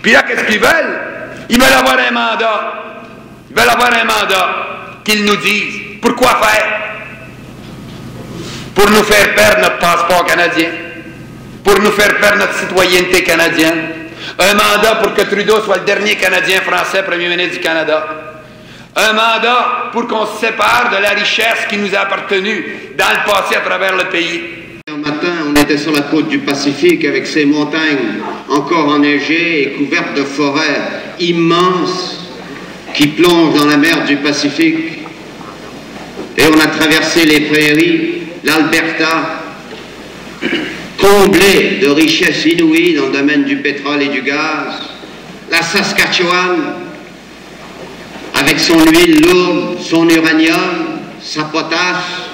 Puis là, qu'est-ce qu'ils veulent? Ils veulent avoir un mandat. Ils veulent avoir un mandat qu'ils nous disent. Pourquoi faire? Pour nous faire perdre notre passeport canadien. Pour nous faire perdre notre citoyenneté canadienne. Un mandat pour que Trudeau soit le dernier Canadien français premier ministre du Canada. Un mandat pour qu'on se sépare de la richesse qui nous a appartenu dans le passé à travers le pays. Un matin, on était sur la côte du Pacifique avec ces montagnes encore enneigées et couvertes de forêts immenses qui plongent dans la mer du Pacifique. Et on a traversé les prairies, l'Alberta, comblée de richesses inouïes dans le domaine du pétrole et du gaz, la Saskatchewan, avec son huile lourde, son uranium, sa potasse,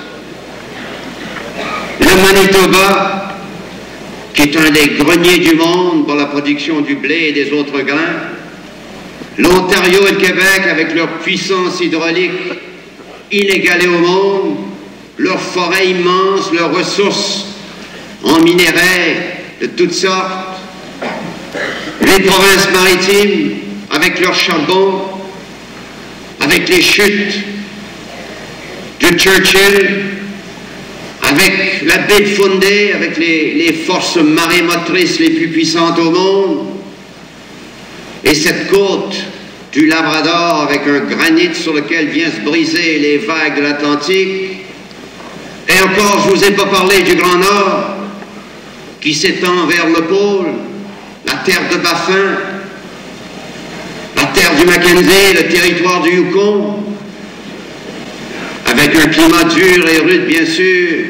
le Manitoba, qui est un des greniers du monde pour la production du blé et des autres grains, l'Ontario et le Québec avec leur puissance hydraulique inégalée au monde, leurs forêts immenses, leurs ressources en minerais de toutes sortes, les provinces maritimes avec leur charbon, avec les chutes de Churchill, avec la baie de Fundy, avec les forces marémotrices les plus puissantes au monde, et cette côte du Labrador avec un granit sur lequel viennent se briser les vagues de l'Atlantique. Et encore, je ne vous ai pas parlé du Grand Nord, qui s'étend vers le pôle, la terre de Baffin, la terre du Mackenzie, le territoire du Yukon, avec un climat dur et rude, bien sûr,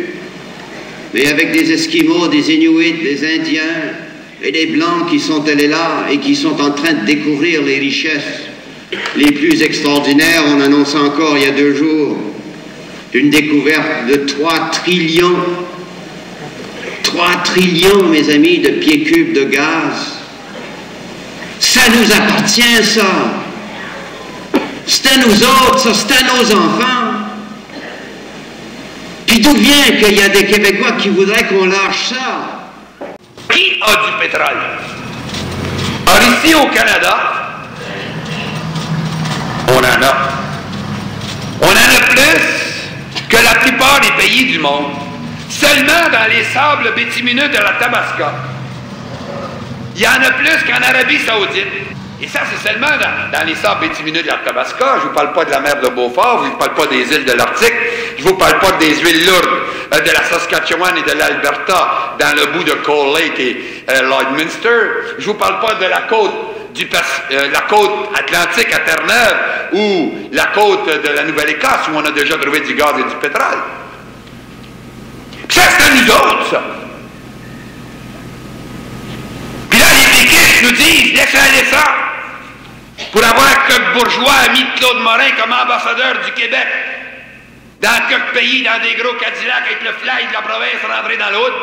mais avec des Esquimaux, des Inuits, des Indiens et des Blancs qui sont allés là et qui sont en train de découvrir les richesses les plus extraordinaires. On annonçait encore il y a 2 jours une découverte de 3 trillions, mes amis, de pieds cubes de gaz. Ça nous appartient, ça. C'est à nous autres, ça, c'est à nos enfants. Puis d'où vient qu'il y a des Québécois qui voudraient qu'on lâche ça? Qui a du pétrole? Or, ici au Canada, on en a. On en a plus que la plupart des pays du monde. Seulement dans les sables bitumineux de la Tabasca. Il y en a plus qu'en Arabie Saoudite. Et ça, c'est seulement dans les sables bitumineux de la Tabasca. Je ne vous parle pas de la mer de Beaufort, je ne vous parle pas des îles de l'Arctique, je ne vous parle pas des huiles lourdes de la Saskatchewan et de l'Alberta dans le bout de Cold Lake et Lloydminster. Je ne vous parle pas de la côte la côte atlantique à Terre-Neuve ou la côte de la Nouvelle-Écosse où on a déjà trouvé du gaz et du pétrole. Ça, c'est à nous autres, ça. Puis là, les péquistes nous disent, laissez aller ça, pour avoir quelques bourgeois amis de Claude Morin comme ambassadeur du Québec, dans quelques pays, dans des gros Cadillacs avec le fly de la province rentré dans l'autre.